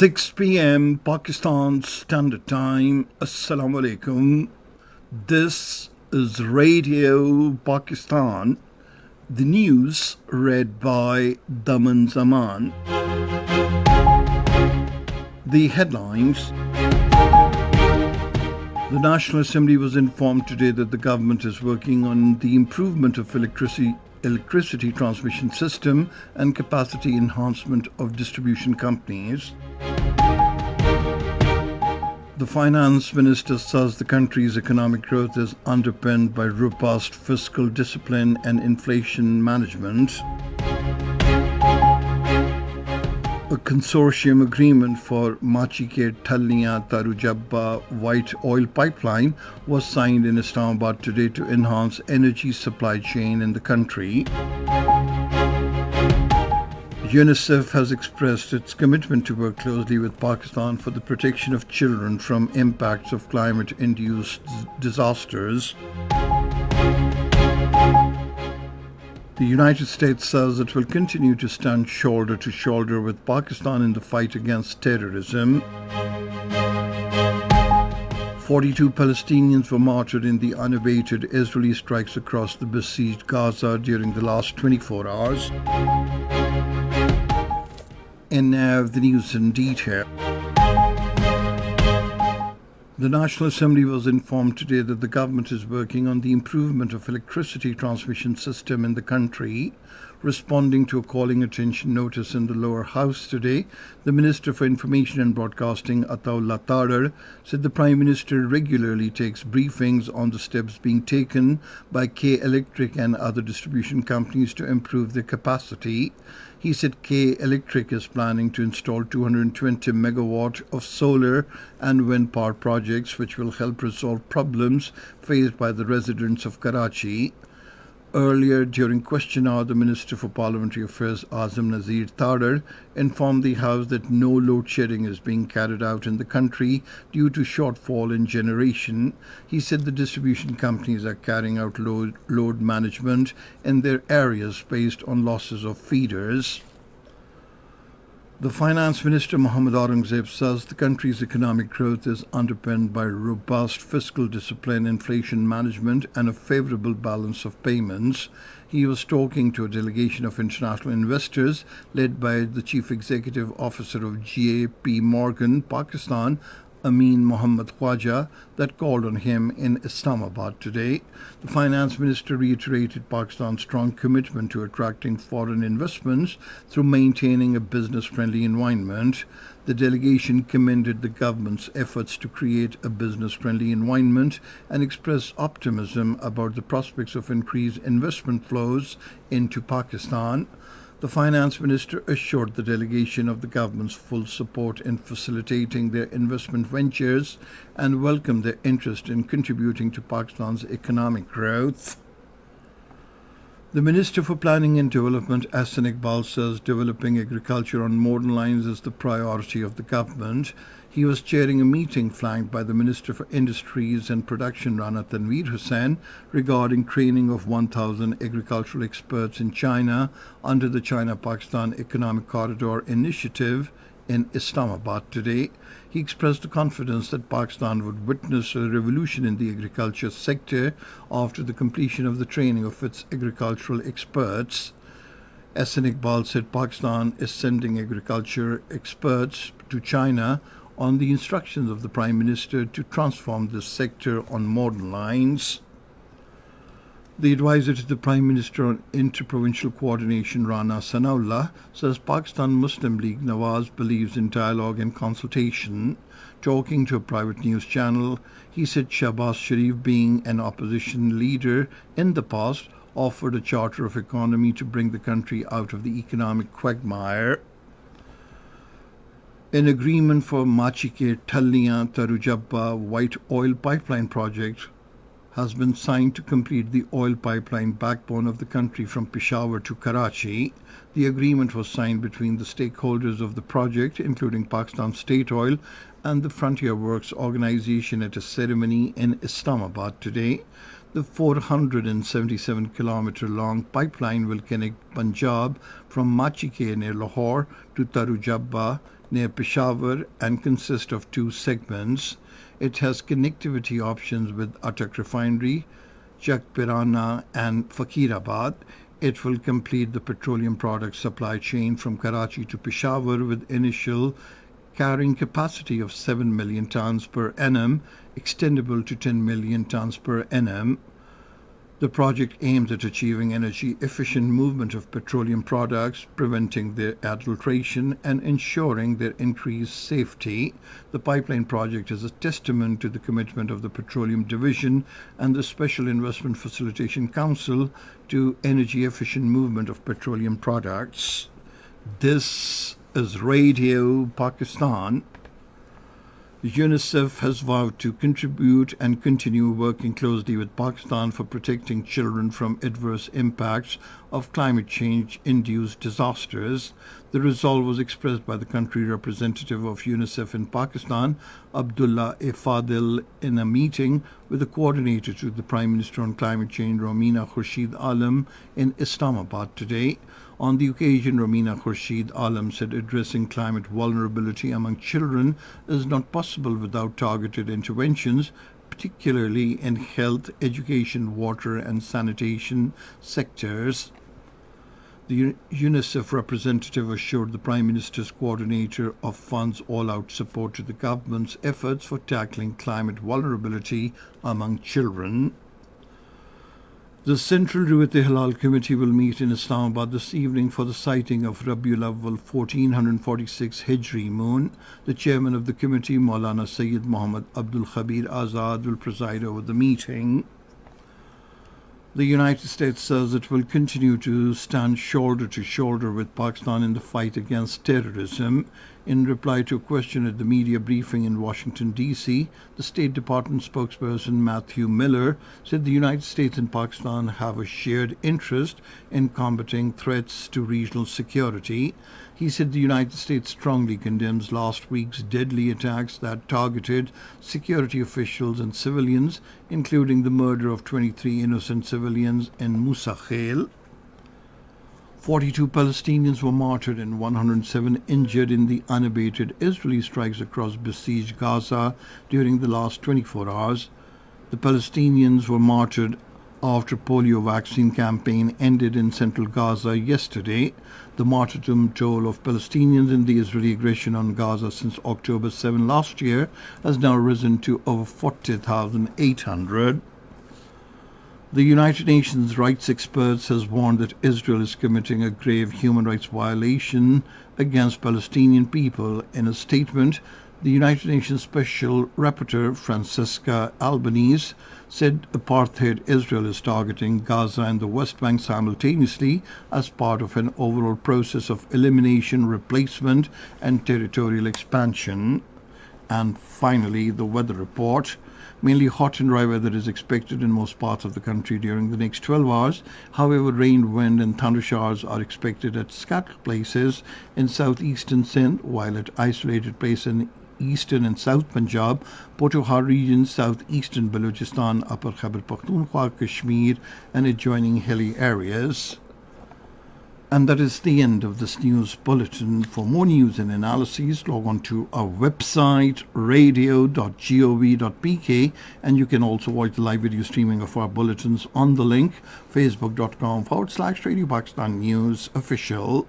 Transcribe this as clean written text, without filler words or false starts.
6 p.m. Pakistan Standard Time. Assalamu alaikum. This is Radio Pakistan. The news read by Daman Zaman. The headlines. The National Assembly was informed today that the government is working on the improvement of electricity transmission system and capacity enhancement of distribution companies. The finance minister says the country's economic growth is underpinned by robust fiscal discipline and inflation management. A consortium agreement for Machike-Tallia-Tarujabba white oil pipeline was signed in Islamabad today to enhance energy supply chain in the country. UNICEF has expressed its commitment to work closely with Pakistan for the protection of children from impacts of climate-induced disasters. The United States says it will continue to stand shoulder to shoulder with Pakistan in the fight against terrorism. 42 Palestinians were martyred in the unabated Israeli strikes across the besieged Gaza during the last 24 hours. And now the news in detail. The National Assembly was informed today that the government is working on the improvement of electricity transmission system in the country. Responding to a calling attention notice in the lower house today, the Minister for Information and Broadcasting, Ataullah Tadar, said the Prime Minister regularly takes briefings on the steps being taken by K Electric and other distribution companies to improve their capacity. He said K Electric is planning to install 220 megawatt of solar and wind power projects which will help resolve problems faced by the residents of Karachi. Earlier, during question hour, the Minister for Parliamentary Affairs, Azam Nazir Tadar, informed the House that no load shedding is being carried out in the country due to shortfall in generation. He said the distribution companies are carrying out load management in their areas based on losses of feeders. The Finance Minister Mohammad Aurangzeb says the country's economic growth is underpinned by robust fiscal discipline, inflation management, and a favourable balance of payments. He was talking to a delegation of international investors led by the Chief Executive Officer of J.P. Morgan, Pakistan, Amin Mohammad Khwaja, that called on him in Islamabad today. The finance minister reiterated Pakistan's strong commitment to attracting foreign investments through maintaining a business-friendly environment. The delegation commended the government's efforts to create a business-friendly environment and expressed optimism about the prospects of increased investment flows into Pakistan. The finance minister assured the delegation of the government's full support in facilitating their investment ventures and welcomed their interest in contributing to Pakistan's economic growth. The Minister for Planning and Development, Ahsan Iqbal, says developing agriculture on modern lines is the priority of the government. He was chairing a meeting flanked by the Minister for Industries and Production, Rana Tanveer Hussain, regarding training of 1,000 agricultural experts in China under the China-Pakistan Economic Corridor Initiative in Islamabad today. He expressed the confidence that Pakistan would witness a revolution in the agriculture sector after the completion of the training of its agricultural experts. Ahsan Iqbal said Pakistan is sending agriculture experts to China on the instructions of the Prime Minister to transform this sector on modern lines. The advisor to the Prime Minister on Interprovincial Coordination, Rana Sanaullah, says Pakistan Muslim League Nawaz believes in dialogue and consultation. Talking to a private news channel, he said Shahbaz Sharif, being an opposition leader in the past, offered a charter of economy to bring the country out of the economic quagmire. An agreement for Machike-Tallia-Tarujabba white oil pipeline project has been signed to complete the oil pipeline backbone of the country from Peshawar to Karachi. The agreement was signed between the stakeholders of the project, including Pakistan State Oil and the Frontier Works organization, at a ceremony in Islamabad today. The 477-kilometer long pipeline will connect Punjab from Machike near Lahore to Tarujabba near Peshawar and consists of two segments. It has connectivity options with Atak Refinery, Jakpirana and Fakirabad. It will complete the petroleum product supply chain from Karachi to Peshawar with initial carrying capacity of 7 million tons per annum, extendable to 10 million tons per annum. The project aims at achieving energy-efficient movement of petroleum products, preventing their adulteration and ensuring their increased safety. The pipeline project is a testament to the commitment of the Petroleum Division and the Special Investment Facilitation Council to energy-efficient movement of petroleum products. This is Radio Pakistan. UNICEF has vowed to contribute and continue working closely with Pakistan for protecting children from adverse impacts of climate change-induced disasters. The resolve was expressed by the country representative of UNICEF in Pakistan, Abdullah A. Fadil, in a meeting with the coordinator to the Prime Minister on Climate Change, Romina Khurshid Alam, in Islamabad today. On the occasion, Romina Khurshid Alam said addressing climate vulnerability among children is not possible without targeted interventions, particularly in health, education, water and sanitation sectors. The UNICEF representative assured the Prime Minister's coordinator of funds all-out support to the government's efforts for tackling climate vulnerability among children. The Central Ruwayat Hilal Committee will meet in Islamabad this evening for the sighting of Rabiul Awwal 1446 Hijri moon. The chairman of the committee, Maulana Sayyid Muhammad Abdul Khabir Azad, will preside over the meeting. The United States says it will continue to stand shoulder to shoulder with Pakistan in the fight against terrorism. In reply to a question at the media briefing in Washington, D.C., the State Department spokesperson Matthew Miller said the United States and Pakistan have a shared interest in combating threats to regional security. He said the United States strongly condemns last week's deadly attacks that targeted security officials and civilians, including the murder of 23 innocent civilians in Musa Khail. 42 Palestinians were martyred and 107 injured in the unabated Israeli strikes across besieged Gaza during the last 24 hours. The Palestinians were martyred after polio vaccine campaign ended in central Gaza yesterday. The martyrdom toll of Palestinians in the Israeli aggression on Gaza since October 7 last year has now risen to over 40,800. The United Nations rights experts has warned that Israel is committing a grave human rights violation against Palestinian people. In a statement, the United Nations Special Rapporteur Francesca Albanese said apartheid Israel is targeting Gaza and the West Bank simultaneously as part of an overall process of elimination, replacement and territorial expansion. And finally, the weather report. Mainly hot and dry weather is expected in most parts of the country during the next 12 hours. However, rain, wind and thunder showers are expected at scattered places in southeastern Sindh, while at isolated places in eastern and south Punjab, Potowar region, southeastern Balochistan, Upper Khyber Pakhtunkhwa, Kashmir and adjoining hilly areas. And that is the end of this news bulletin. For more news and analyses, log on to our website, radio.gov.pk, and you can also watch the live video streaming of our bulletins on the link, facebook.com/Radio Pakistan News Official.